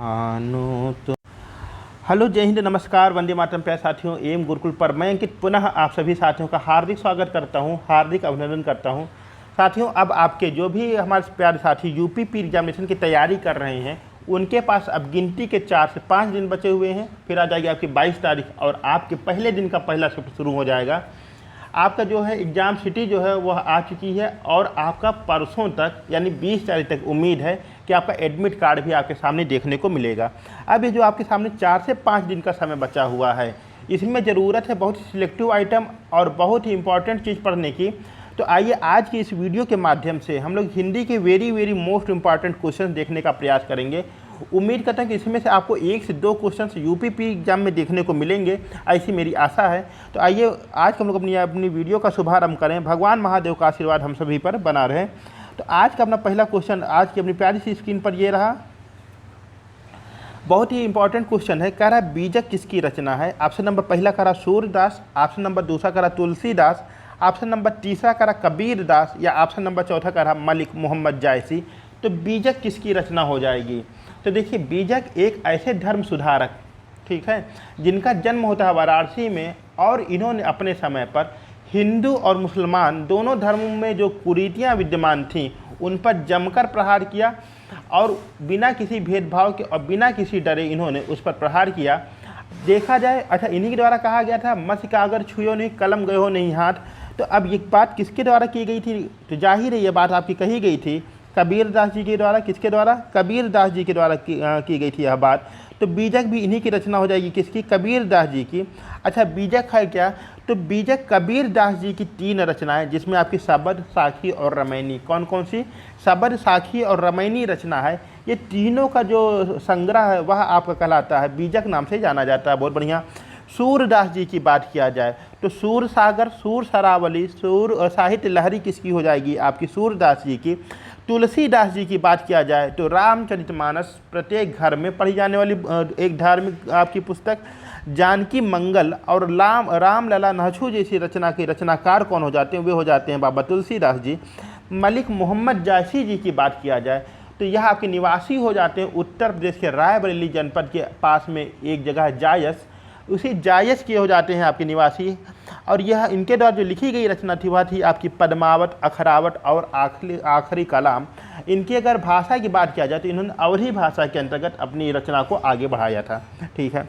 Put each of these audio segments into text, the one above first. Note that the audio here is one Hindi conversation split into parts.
तो हेलो, जय हिंद, नमस्कार, वंदे मातरम। प्यारे साथियों, एम गुरुकुल पर मैं अंकित पुनः आप सभी साथियों का हार्दिक स्वागत करता हूं, हार्दिक अभिनंदन करता हूं। साथियों, अब आपके जो भी हमारे प्यारे साथी यूपी पी एग्जामिनेशन की तैयारी कर रहे हैं, उनके पास अब गिनती के 4 से 5 दिन बचे हुए हैं। फिर आ जाएगी आपकी 22 तारीख और आपके पहले दिन का पहला शिफ्ट शुरू हो जाएगा। आपका जो है एग्ज़ाम सिटी जो है वह आ चुकी है और आपका परसों तक यानी 20 तारीख तक उम्मीद है कि आपका एडमिट कार्ड भी आपके सामने देखने को मिलेगा। अब ये जो आपके सामने 4 से 5 दिन का समय बचा हुआ है, इसमें ज़रूरत है बहुत ही सिलेक्टिव आइटम और बहुत ही इंपॉर्टेंट चीज़ पढ़ने की। तो आइए आज की इस वीडियो के माध्यम से हम लोग हिंदी के वेरी मोस्ट इंपॉर्टेंट क्वेश्चन देखने का प्रयास करेंगे। उम्मीद करता हूं कि इसमें से आपको 1 से 2 क्वेश्चन यूपी पी एग्जाम में देखने को मिलेंगे, ऐसी मेरी आशा है। तो आइए आज हम लोग अपनी वीडियो का शुभारंभ करें। भगवान महादेव का आशीर्वाद हम सभी पर बना रहे। तो आज का अपना पहला क्वेश्चन आज की अपनी प्यारी सी स्क्रीन पर ये रहा। बहुत ही इंपॉर्टेंट क्वेश्चन है। कह रहा है बीजक किसकी रचना है। ऑप्शन नंबर पहला कह रहा सूरदास, ऑप्शन नंबर दूसरा कह रहा तुलसीदास, ऑप्शन नंबर तीसरा कह रहा कबीर दास या ऑप्शन नंबर चौथा कह रहा मलिक मोहम्मद जायसी। तो बीजक किसकी रचना हो जाएगी। तो देखिए, बीजक एक ऐसे धर्म सुधारक, ठीक है, जिनका जन्म होता है वाराणसी में और इन्होंने अपने समय पर हिंदू और मुसलमान दोनों धर्मों में जो कुरीतियाँ विद्यमान थीं उन पर जमकर प्रहार किया और बिना किसी भेदभाव के और बिना किसी डरे इन्होंने उस पर प्रहार किया। देखा जाए, अच्छा, इन्हीं के द्वारा कहा गया था मस कागर छुयो नहीं कलम गयो नहीं हाथ। तो अब ये बात किसके द्वारा की गई थी। तो जाहिर है ये बात आपकी कही गई थी कबीर दास जी के द्वारा। किसके द्वारा। कबीर दास जी के द्वारा की गई थी यह बात। तो बीजक भी इन्हीं की रचना हो जाएगी। किसकी। कबीर दास जी की। अच्छा, बीजक है क्या। तो बीजक कबीर दास जी की 3 रचनाएं, जिसमें आपकी सबद, साखी और रामायणी। कौन कौन सी। सबद, साखी और रामायणी रचना है। ये तीनों का जो संग्रह है वह आपका कहलाता है, बीजक नाम से जाना जाता है। बहुत बढ़िया। सूरदास जी की बात किया जाए तो सूर सागर, सूर सरावली, सूर साहित्य लहरी किसकी हो जाएगी आपकी। सूरदास जी की। तुलसीदास जी की बात किया जाए तो रामचरितमानस प्रत्येक घर में पढ़ी जाने वाली एक धार्मिक आपकी पुस्तक। जानकी मंगल और रामलला नहछू जैसी रचना के रचनाकार कौन हो जाते हैं। वे हो जाते हैं बाबा तुलसीदास जी। मलिक मोहम्मद जायसी जी की बात किया जाए तो यह आपके निवासी हो जाते हैं उत्तर प्रदेश के रायबरेली जनपद के पास में एक जगह है जायस, उसी जायस के हो जाते हैं आपके निवासी। और यह इनके द्वारा जो लिखी गई रचना थी वह थी आपकी पद्मावत, अखरावत और आखिरी कलाम। इनकी अगर भाषा की बात किया जाए तो इन्होंने अवधी भाषा के अंतर्गत अपनी रचना को आगे बढ़ाया था। ठीक है,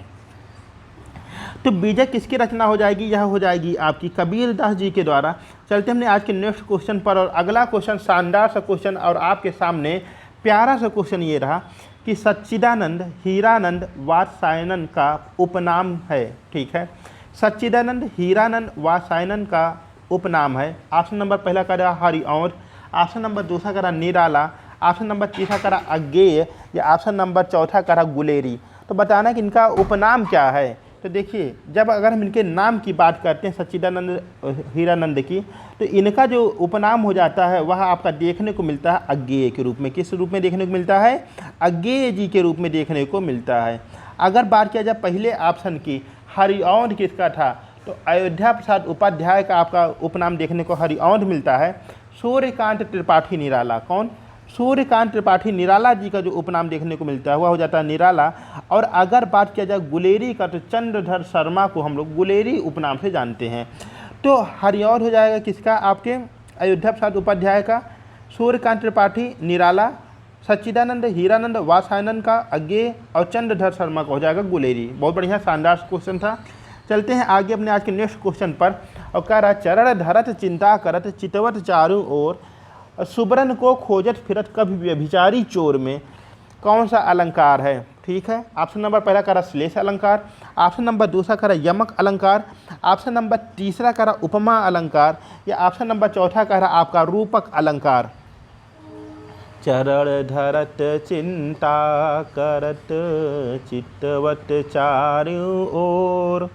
तो बीजक किसकी रचना हो जाएगी। यह हो जाएगी आपकी कबीर दास जी के द्वारा। चलते हमने आज के नेक्स्ट क्वेश्चन पर। और अगला क्वेश्चन शानदार सा क्वेश्चन और आपके सामने प्यारा सा क्वेश्चन ये रहा कि सच्चिदानंद हीरानंद वात्सायन का उपनाम है। ठीक है, सच्चिदानंद हीरानंद वात्सायन का उपनाम है। ऑप्शन नंबर पहला का रहा हरिऔध, ऑप्शन नंबर दूसरा का रहा निराला, ऑप्शन नंबर तीसरा का रहा अज्ञेय या ऑप्शन नंबर चौथा का रहा गुलेरी। तो बताना कि इनका उपनाम क्या है। तो देखिए, जब अगर हम इनके नाम की बात करते हैं सच्चिदानंद हीरानंद की, तो इनका जो उपनाम हो जाता है वह आपका देखने को मिलता है अज्ञेय के रूप में। किस रूप में देखने को मिलता है। अज्ञेय जी के रूप में देखने को मिलता है। अगर बात किया जाए पहले ऑप्शन की, हरिऔध किसका था, तो अयोध्या प्रसाद उपाध्याय का आपका उपनाम देखने को हरिऔध मिलता है। सूर्यकांत त्रिपाठी निराला। कौन। सूर्यकांत त्रिपाठी निराला जी का जो उपनाम देखने को मिलता है वह हो जाता है निराला। और अगर बात किया जाए गुलेरी का, तो चंद्रधर शर्मा को हम लोग गुलेरी उपनाम से जानते हैं। तो हरिऔध हो जाएगा किसका आपके अयोध्या प्रसाद उपाध्याय का, सूर्यकांत त्रिपाठी निराला, सच्चिदानंद हीरानंद वात्सायन का अज्ञेय और चंद्रधर शर्मा का हो जाएगा गुलेरी। बहुत बढ़िया, शानदार क्वेश्चन था। चलते हैं आगे अपने आज के नेक्स्ट क्वेश्चन पर। और कह रहा चरण धरत चिंता करत चितवत चारों ओर, सुबरन को खोजत फिरत कभी व्यभिचारी चोर में कौन सा अलंकार है। ठीक है, ऑप्शन नंबर पहला कह रहा श्लेष अलंकार, ऑप्शन नंबर दूसरा कह रहा यमक अलंकार, ऑप्शन नंबर तीसरा कह रहा उपमा अलंकार या ऑप्शन नंबर चौथा कह रहा आपका रूपक अलंकार। चरण धरत चिंता करत चितवत चारों ओर।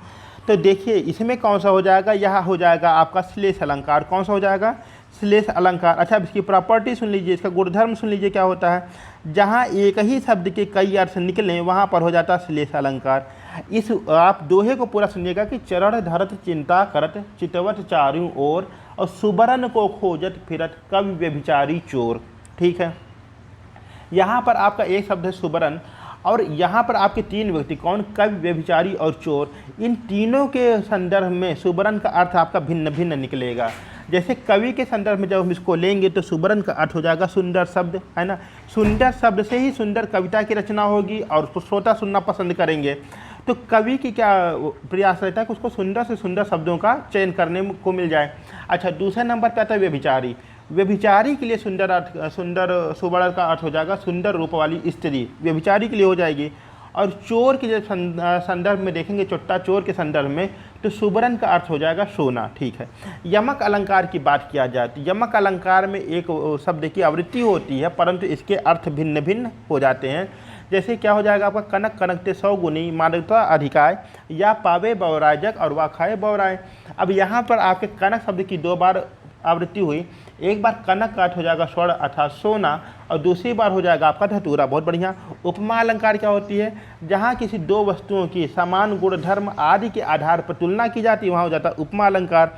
तो देखिए, इसमें कौन सा हो जाएगा। यह हो जाएगा आपका श्लेष अलंकार। कौन सा हो जाएगा। श्लेष अलंकार। अच्छा, अब इसकी प्रॉपर्टी सुन लीजिए, इसका गुणधर्म सुन लीजिए क्या होता है। जहाँ एक ही शब्द के कई अर्थ निकलें वहाँ पर हो जाता है श्लेष अलंकार। इस आप दोहे को पूरा सुनिएगा कि चरण धरत चिंता करत चितवत चारों ओर और सुबरन को खोजत फिरत कवि व्यभिचारी चोर। ठीक है, यहाँ पर आपका एक शब्द है सुबरन और यहाँ पर आपके तीन व्यक्ति कौन, कवि, व्यभिचारी और चोर, इन तीनों के संदर्भ में सुबरन का अर्थ आपका भिन्न भिन्न निकलेगा। जैसे कवि के संदर्भ में जब हम इसको लेंगे तो सुबरन का अर्थ हो जाएगा सुंदर शब्द, है ना। सुंदर शब्द से ही सुंदर कविता की रचना होगी और उसको श्रोता सुनना पसंद करेंगे। तो कवि की क्या प्रयास रहता है कि उसको सुंदर से सुंदर शब्दों का चयन करने को मिल जाए। अच्छा, दूसरे नंबर पे आता है व्यभिचारी। व्यभिचारी के लिए सुंदर सुबरन का अर्थ हो जाएगा सुंदर रूप वाली स्त्री, व्यभिचारी के लिए हो जाएगी। और चोर के जब संदर्भ में देखेंगे, चोट्टा चोर के संदर्भ में, तो सुबरन का अर्थ हो जाएगा सोना, ठीक है। यमक अलंकार की बात किया जाए तो यमक अलंकार में एक शब्द की आवृत्ति होती है, परंतु इसके अर्थ भिन्न भिन्न हो जाते हैं। जैसे क्या हो जाएगा आपका, कनक कनकते 100 गुनी, मानवता अधिकाय, या पावे बौराजक और वा खाए बौराए। अब यहाँ पर आपके कनक शब्द की 2 बार आवृत्ति हुई। एक बार कनक का अर्थ हो जाएगा स्वर्ण अर्थात सोना, और दूसरी बार हो जाएगा आपका धतूरा। बहुत बढ़िया। उपमा अलंकार क्या होती है, जहाँ किसी 2 वस्तुओं की समान गुण धर्म आदि के आधार पर तुलना की जाती है, वहाँ हो जाता है उपमा अलंकार।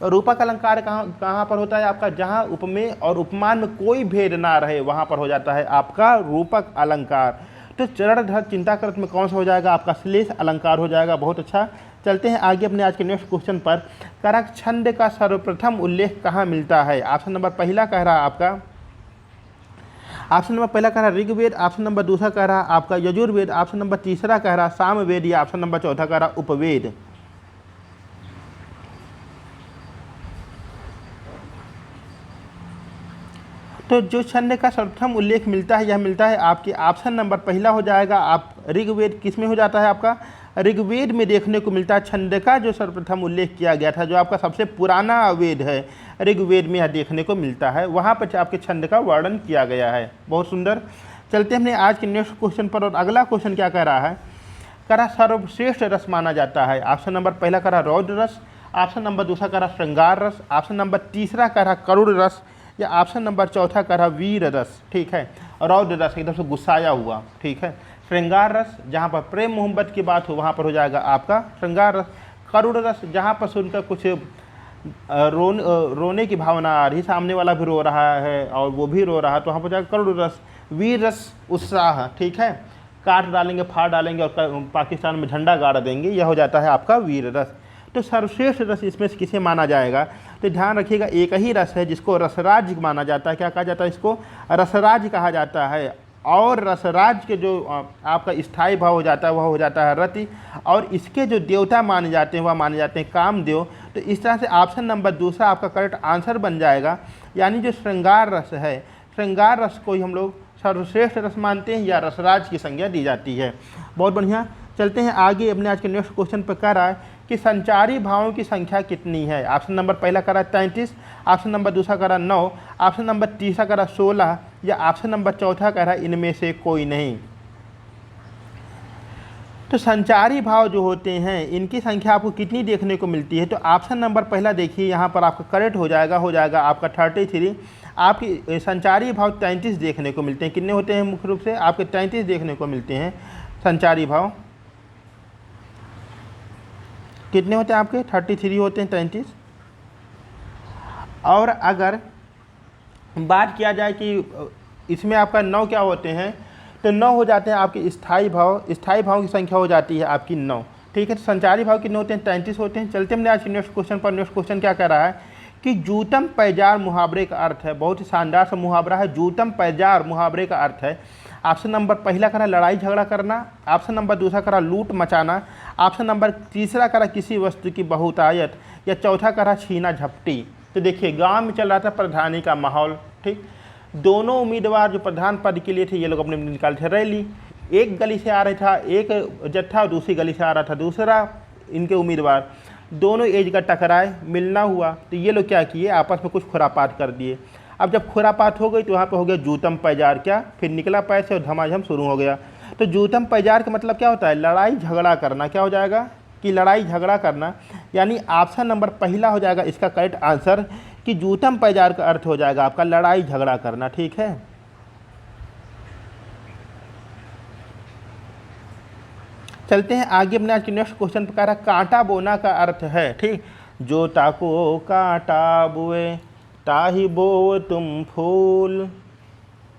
और रूपक अलंकार कहाँ पर होता है आपका, जहाँ उपमेय और उपमान में कोई भेद ना रहे, वहाँ पर हो जाता है आपका रूपक अलंकार। तो चरणधर चिंताकृत में कौन सा हो जाएगा आपका, श्लेष अलंकार हो जाएगा। बहुत अच्छा। चलते हैं आगे अपने आज के नेक्स्ट क्वेश्चन पर। करक छंद का सर्वप्रथम उल्लेख कहाँ मिलता है। ऑप्शन नंबर पहला कह रहा है आपका, ऑप्शन नंबर पहला कह रहा है ऋग्वेद, ऑप्शन नंबर दूसरा कह रहा है आपका यजुर्वेद, ऑप्शन नंबर तीसरा कह रहा है सामवेद, या ऑप्शन नंबर चौथा कह रहा है उपवेद। तो जो छंद का सर्वप्रथम उल्लेख मिलता है, यह मिलता है आपके ऑप्शन नंबर पहला हो जाएगा आप ऋग्वेद। किस में हो जाता है आपका, ऋग्वेद में देखने को मिलता है छंद का जो सर्वप्रथम उल्लेख किया गया था, जो आपका सबसे पुराना वेद है, ऋग्वेद में यह देखने को मिलता है। वहाँ पर आपके छंद का वर्णन किया गया है। बहुत सुंदर। चलते हमने आज के नेक्स्ट क्वेश्चन पर। और अगला क्वेश्चन क्या कह रहा है, कह रहा सर्वश्रेष्ठ रस माना जाता है। ऑप्शन नंबर पहला कह रहा रौद्र रस, ऑप्शन नंबर दूसरा कह रहा श्रृंगार रस, ऑप्शन नंबर तीसरा कह रहा करुण रस, या ऑप्शन नंबर चौथा कह रहा वीर रस, ठीक है। रौद्र रस एकदम से गुस्साया हुआ, ठीक है। श्रृंगार रस जहाँ पर प्रेम मोहब्बत की बात हो, वहाँ पर हो जाएगा आपका श्रृंगार रस। करुण रस जहाँ पर सुनकर कुछ रोने की भावना आ रही, सामने वाला भी रो रहा है और वो भी रो रहा है, तो वहाँ पर जाएगा करुण रस। वीर रस उत्साह, ठीक है, काट डालेंगे, फाड़ डालेंगे और पाकिस्तान में झंडा गाड़ देंगे, यह हो जाता है आपका वीर रस। तो सर्वश्रेष्ठ रस इसमें से किसे माना जाएगा, तो ध्यान रखिएगा एक ही रस है जिसको रसराज माना जाता है। क्या कहा जाता है, इसको रसराज कहा जाता है। और रसराज के जो आपका स्थायी भाव हो जाता है वह हो जाता है रति, और इसके जो देवता माने जाते हैं वह माने जाते हैं कामदेव। तो इस तरह से ऑप्शन नंबर दूसरा आपका करेक्ट आंसर बन जाएगा। यानी जो श्रृंगार रस है, श्रृंगार रस को ही हम लोग सर्वश्रेष्ठ रस मानते हैं या रसराज की संज्ञा दी जाती है। बहुत बढ़िया। चलते हैं आगे अपने आज के नेक्स्ट क्वेश्चन पर। कह रहा है कि संचारी भावों की संख्या कितनी है। ऑप्शन नंबर पहला कह रहा है 33, ऑप्शन नंबर दूसरा कह रहा 9, ऑप्शन नंबर तीसरा कह रहा 16, या ऑप्शन नंबर चौथा कह रहा इनमें से कोई नहीं। तो संचारी भाव जो होते हैं इनकी संख्या आपको कितनी देखने को मिलती है, तो ऑप्शन नंबर पहला देखिए यहाँ पर आपका करेक्ट हो जाएगा आपका 33। आपकी संचारी भाव 33 देखने को मिलते हैं। कितने होते हैं मुख्य रूप से आपके 33 देखने को मिलते हैं संचारी भाव। कितने होते हैं आपके 33 होते हैं 33। और अगर बात किया जाए कि इसमें आपका 9 क्या होते हैं, तो 9 हो जाते हैं आपके स्थायी भाव। स्थायी भाव की संख्या हो जाती है आपकी 9, ठीक है। तो संचारी भाव कितने होते हैं 33 होते हैं। चलते हमने आज के नेक्स्ट क्वेश्चन पर। नेक्स्ट क्वेश्चन क्या कह रहा है कि जूतम पैजार मुहावरे का अर्थ है। बहुत ही शानदार सा मुहावरा है, जूतम पैजार मुहावरे का अर्थ है। ऑप्शन नंबर पहला करा लड़ाई झगड़ा करना, ऑप्शन नंबर दूसरा करा लूट मचाना, ऑप्शन नंबर तीसरा करा किसी वस्तु की बहुतायत, या चौथा करा छीना झपटी। तो देखिए गांव में चल रहा था प्रधानी का माहौल, ठीक। दोनों उम्मीदवार जो प्रधान पद के लिए थे ये लोग अपने निकाले थे रैली। एक गली से आ रहा था एक जत्था और दूसरी गली से आ रहा था दूसरा इनके उम्मीदवार। दोनों एज का टकराए, मिलना हुआ, तो ये लोग क्या किए आपस में कुछ खुरापात कर दिए। अब जब खुरापात हो गई तो वहाँ पे हो गया जूतम पैजार, क्या फिर निकला पैसे और धमाधम शुरू हो गया। तो जूतम पैजार का मतलब क्या होता है, लड़ाई झगड़ा करना। क्या हो जाएगा कि लड़ाई झगड़ा करना, यानी ऑप्शन नंबर पहला हो जाएगा इसका करेक्ट आंसर कि जूतम पैजार का अर्थ हो जाएगा आपका लड़ाई झगड़ा करना, ठीक है। चलते हैं आगे अपने आज के नेक्स्ट क्वेश्चन पर। कह रहा कांटा बोना का अर्थ है, ठीक। जोता को कांटा बोए ताही बो तुम फूल।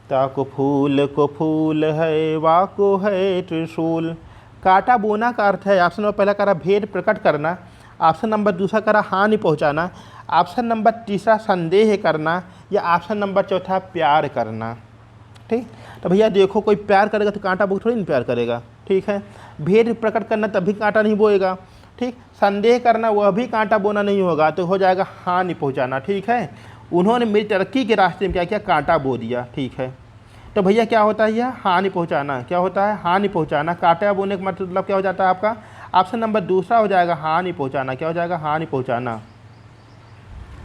ताको फूल है वाको है त्रिशूल। काटा बोना का अर्थ है, ऑप्शन नंबर पहला करा भेद प्रकट करना, ऑप्शन नंबर दूसरा करा हानि पहुंचाना, ऑप्शन नंबर तीसरा संदेह करना, या ऑप्शन नंबर चौथा प्यार करना। ठीक, तो भैया देखो कोई प्यार करेगा तो कांटा बो थोड़ी नहीं प्यार करेगा। ठीक है, भेद प्रकट करना तभी कांटा नहीं बोएगा। ठीक, संदेह करना वह भी कांटा बोना नहीं होगा, तो हो जाएगा हानि पहुंचाना। ठीक है, उन्होंने मेरी तरक्की के रास्ते में क्या किया, कांटा बो दिया। ठीक है, तो भैया क्या होता है यह हानि पहुंचाना, क्या होता है हानि पहुंचाना। कांटा बोने का मतलब क्या हो जाता है आपका, ऑप्शन नंबर दूसरा हो जाएगा हानि पहुंचाना। क्या हो जाएगा, हानि पहुंचाना।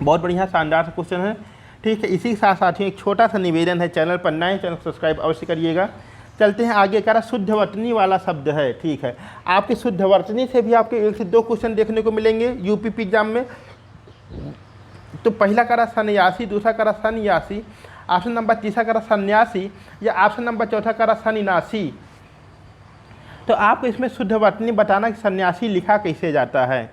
बहुत बढ़िया शानदार सा क्वेश्चन है। ठीक है, इसी के साथ साथियों एक छोटा सा निवेदन है, चैनल पर नए चैनल सब्सक्राइब अवश्य करिएगा। चलते हैं आगे, कह रहा शुद्ध वर्तनी वाला शब्द है। ठीक है, आपके शुद्ध वर्तनी से भी आपके 1 से 2 क्वेश्चन देखने को मिलेंगे यूपीपी एग्जाम में। तो पहला करा सन्यासी, दूसरा करा सन्यासी, ऑप्शन नंबर तीसरा करा सन्यासी, या ऑप्शन नंबर चौथा करा सन्यासी। तो आपको इसमें शुद्ध वर्तनी बताना कि सन्यासी लिखा कैसे जाता है।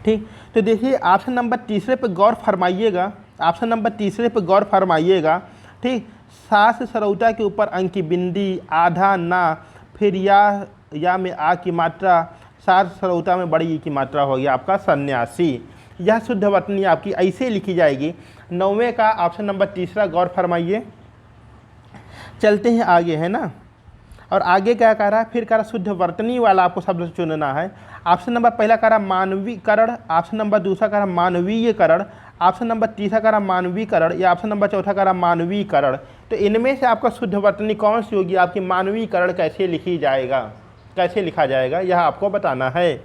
ठीक, तो देखिए ऑप्शन नंबर तीसरे पे गौर फरमाइएगा, ऑप्शन नंबर तीसरे पे गौर फरमाइएगा। ठीक, सास सरौता के ऊपर अंकी बिंदी, आधा ना, फिर या में आ की मात्रा, सास सरौता में बड़ी ई की मात्रा हो गया आपका सन्यासी। यह शुद्ध वर्तनी आपकी ऐसे लिखी जाएगी। 9वें का ऑप्शन नंबर तीसरा गौर फरमाइए। चलते हैं आगे, है ना। और आगे क्या कह रहा है, फिर कह रहा शुद्ध वर्तनी वाला आपको शब्द चुनना है। ऑप्शन नंबर पहला कह रहा मानवीकरण, ऑप्शन नंबर दूसरा कह रहा मानवीयकरण, ऑप्शन नंबर तीसरा कह रहा मानवीकरण, या ऑप्शन नंबर चौथा कह रहा मानवीकरण। तो इनमें से आपका शुद्ध वर्तनी कौन सी होगी, आपकी मानवीकरण कैसे लिखी जाएगा, कैसे लिखा जाएगा, यह आपको बताना है।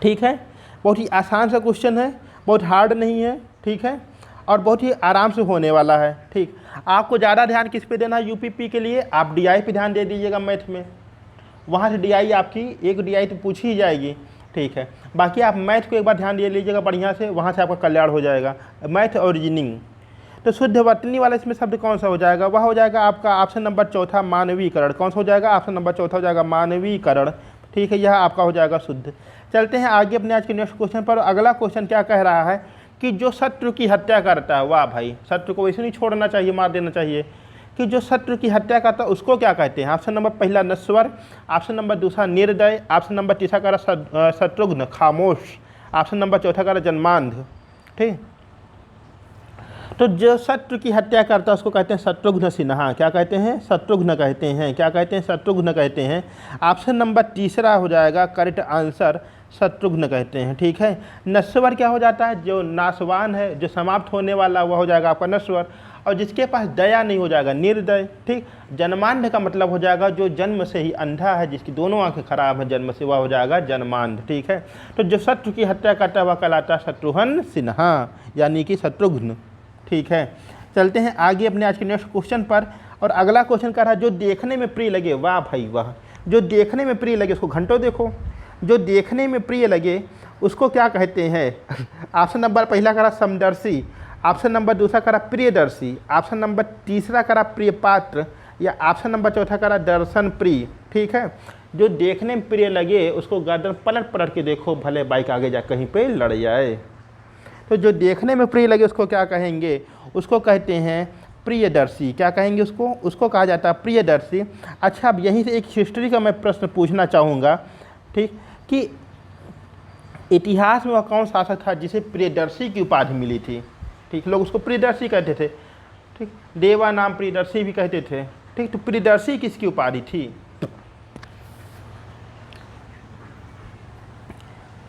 ठीक है, बहुत ही आसान सा क्वेश्चन है, बहुत हार्ड नहीं है। ठीक है, और बहुत ही आराम से होने वाला है। ठीक, आपको ज़्यादा ध्यान किस पे देना है यूपीपी के लिए, आप डीआई पे ध्यान दे दीजिएगा मैथ में। वहाँ से डीआई आपकी एक डीआई तो पूछी ही जाएगी। ठीक है, बाकी आप मैथ को एक बार ध्यान दे लीजिएगा बढ़िया से, वहाँ से आपका कल्याण हो जाएगा। मैथ और रीजनिंग। तो शुद्ध वर्तनी वाला इसमें शब्द कौन सा हो जाएगा, वह हो जाएगा आपका ऑप्शन नंबर चौथा मानवीकरण। कौन सा हो जाएगा, ऑप्शन नंबर चौथा हो जाएगा मानवीकरण। ठीक है, यह आपका हो जाएगा शुद्ध। चलते हैं आगे अपने आज के नेक्स्ट क्वेश्चन पर। अगला क्वेश्चन क्या कह रहा है कि जो शत्रु की हत्या करता है, वाह भाई, शत्रु को वैसे नहीं छोड़ना चाहिए, मार देना चाहिए। कि जो शत्रु की हत्या करता है उसको क्या कहते हैं। ऑप्शन नंबर पहला नश्वर, ऑप्शन नंबर दूसरा निर्दय, ऑप्शन नंबर तीसरा कह रहा शत्रुघ्न खामोश, ऑप्शन नंबर चौथा कह रहा जन्मांध। ठीक, तो जो शत्रु की हत्या करता है उसको कहते हैं शत्रुघ्न सिन्हा। क्या कहते हैं, शत्रुघ्न कहते हैं। क्या कहते हैं, शत्रुघ्न कहते हैं। ऑप्शन नंबर तीसरा हो जाएगा करेक्ट आंसर, शत्रुघ्न कहते हैं। ठीक है, नश्वर क्या हो जाता है, जो नाशवान है, जो समाप्त होने वाला वह हो जाएगा आपका नश्वर, और जिसके पास दया नहीं हो जाएगा निर्दय। ठीक, जन्मांध का मतलब हो जाएगा जो जन्म से ही अंधा है, जिसकी दोनों आंखें खराब है जन्म से, वह हो जाएगा जन्मांध। ठीक है, तो जो शत्रु की हत्या करता है वह कहलाता है शत्रुघ्न सिन्हा, यानी कि शत्रुघ्न। ठीक है, चलते हैं आगे अपने आज के नेक्स्ट क्वेश्चन पर। और अगला क्वेश्चन कह रहा है जो देखने में प्रिय लगे, वाह भाई वाह, जो देखने में प्रिय लगे उसको घंटों देखो। जो देखने में प्रिय लगे उसको क्या कहते हैं। ऑप्शन नंबर पहला करा समदर्शी, ऑप्शन नंबर दूसरा करा प्रियदर्शी, ऑप्शन नंबर तीसरा करा प्रिय पात्र, या ऑप्शन नंबर चौथा करा दर्शन प्रिय। ठीक है, जो देखने में प्रिय लगे उसको गर्दन पलट पलट के देखो, भले बाइक आगे जा कहीं पे लड़ जाए। तो जो देखने में प्रिय लगे उसको क्या कहेंगे, उसको कहते हैं प्रियदर्शी। क्या कहेंगे उसको, उसको कहा जाता है प्रियदर्शी। अच्छा, अब यहीं से एक हिस्ट्री का मैं प्रश्न पूछना चाहूँगा। ठीक, कि इतिहास में वह कौन शासक था जिसे प्रियदर्शी की उपाधि मिली थी। ठीक, लोग उसको प्रियदर्शी कहते थे। ठीक, देवा नाम प्रियदर्शी भी कहते थे। ठीक, तो प्रियदर्शी किसकी उपाधि थी।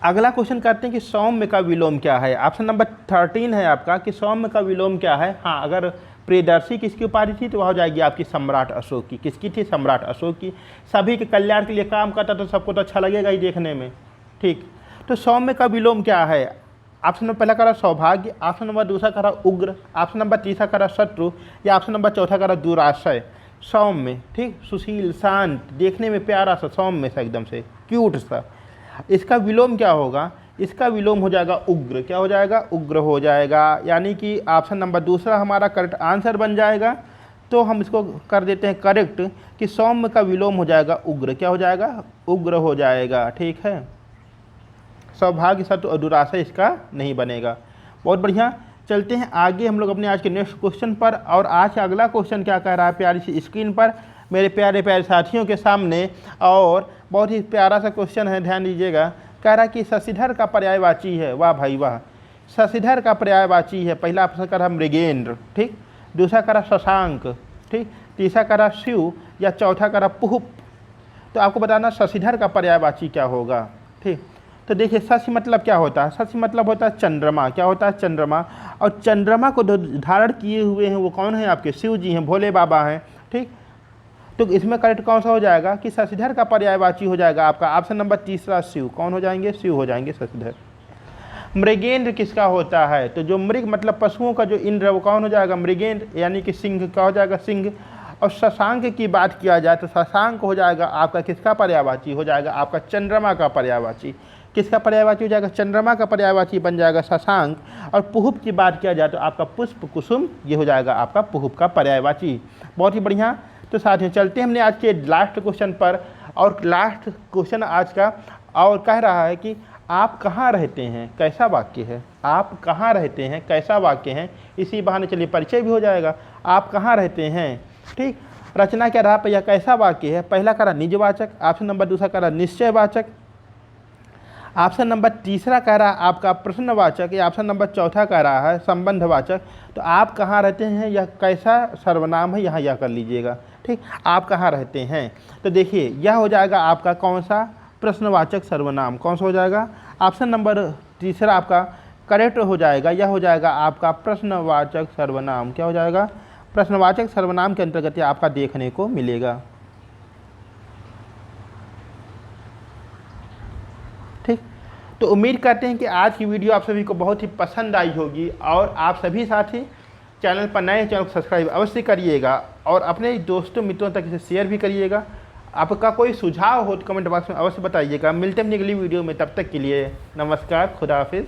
अगला क्वेश्चन करते हैं कि सौम्य का विलोम क्या है। ऑप्शन नंबर 13 है आपका कि सौम्य का विलोम क्या है। हाँ, अगर प्रियदर्शी किसकी उपाधि थी तो वह हो जाएगी आपकी सम्राट अशोक की। किसकी थी, सम्राट अशोक की। सभी के कल्याण के लिए काम करता तो सबको तो अच्छा लगेगा ही देखने में। ठीक, तो सौम्य का विलोम क्या है। ऑप्शन नंबर पहला करा सौभाग्य, ऑप्शन नंबर दूसरा करा उग्र, ऑप्शन नंबर तीसरा करा शत्रु, या ऑप्शन नंबर चौथा करा दुराशय। सौम्य, ठीक, सुशील, शांत, देखने में प्यारा सा, सौम्य सा, एकदम से क्यूट सा। इसका विलोम क्या होगा, इसका विलोम हो जाएगा उग्र। क्या हो जाएगा, उग्र हो जाएगा। यानी कि ऑप्शन नंबर दूसरा हमारा करेक्ट आंसर बन जाएगा। तो हम इसको कर देते हैं करेक्ट कि सौम्य का विलोम हो जाएगा उग्र। क्या हो जाएगा, उग्र हो जाएगा। ठीक है, सौभाग्य शत्रु और दुराशय इसका नहीं बनेगा। बहुत बढ़िया। चलते हैं आगे हम लोग अपने आज के नेक्स्ट क्वेश्चन पर। और आज का अगला क्वेश्चन क्या कह रहा है प्यारी सी स्क्रीन पर मेरे प्यारे प्यारे साथियों के सामने, और बहुत ही प्यारा सा क्वेश्चन है, ध्यान दीजिएगा। कह रहा है कि शशिधर का पर्यायवाची है। वाह भाई वाह, शशिधर का पर्यायवाची है। पहला ऑप्शन कह रहा मृगेंद्र, ठीक, दूसरा कह रहा शशांक, ठीक, तीसरा कह रहा शिव, या चौथा कह रहा पुहुप। तो आपको बताना शशिधर का पर्यायवाची क्या होगा, ठीक। तो देखिए शशि मतलब क्या होता है, शशि मतलब होता है चंद्रमा। क्या होता है, चंद्रमा। और चंद्रमा को धारण किए हुए हैं वो कौन है, आपके शिव जी हैं, भोले बाबा हैं, ठीक। तो इसमें करेक्ट कौन सा हो जाएगा कि शशिधर का पर्यायवाची हो जाएगा आपका ऑप्शन नंबर तीसरा शिव। कौन हो जाएंगे, शिव हो जाएंगे शशिधर। मृगेंद्र किसका होता है, तो जो मृग मतलब पशुओं का जो इंद्र है वो कौन हो जाएगा, मृगेंद्र, यानी कि सिंह का हो जाएगा, सिंह। और शशांक की बात किया जाए तो शशांक हो जाएगा आपका किसका पर्यायवाची, हो जाएगा आपका चंद्रमा का पर्यायवाची। किसका पर्यायवाची हो जाएगा, चंद्रमा का पर्यायवाची बन जाएगा शशांक। और पुहुप की बात किया जाए तो आपका पुष्प कुसुम, ये हो जाएगा आपका पुहुप का पर्यायवाची। बहुत ही बढ़िया। तो साथियों चलते हैं हमने आज के लास्ट क्वेश्चन पर। और लास्ट क्वेश्चन आज का और कह रहा है कि आप कहाँ रहते हैं, कैसा वाक्य है, आप कहाँ रहते हैं कैसा वाक्य है। इसी बहाने चलिए परिचय भी हो जाएगा। आप कहाँ रहते हैं, ठीक। रचना के आधार पर यह कैसा वाक्य है। पहला कह रहा निजवाचक, ऑप्शन नंबर दूसरा कह रहा निश्चयवाचक, ऑप्शन नंबर तीसरा कह रहा आपका प्रश्नवाचक, या ऑप्शन नंबर चौथा कह रहा है संबंधवाचक। तो आप कहाँ रहते हैं यह कैसा सर्वनाम है, यहाँ यह कर लीजिएगा, ठीक। आप कहाँ रहते हैं, तो देखिए यह हो जाएगा आपका कौन सा, प्रश्नवाचक सर्वनाम। कौन सा हो जाएगा, ऑप्शन नंबर तीसरा आपका करेक्ट हो जाएगा। यह हो जाएगा आपका प्रश्नवाचक सर्वनाम। क्या हो जाएगा, प्रश्नवाचक सर्वनाम के अंतर्गत आपका देखने को मिलेगा, ठीक। तो उम्मीद करते हैं कि आज की वीडियो आप सभी को बहुत ही पसंद आई होगी। और आप सभी साथी चैनल पर नए, चैनल को सब्सक्राइब अवश्य करिएगा और अपने दोस्तों मित्रों तक इसे शेयर भी करिएगा। आपका कोई सुझाव हो तो कमेंट बॉक्स में अवश्य बताइएगा। मिलते हैं अपनी अगली वीडियो में, तब तक के लिए नमस्कार, खुदा हाफिज़।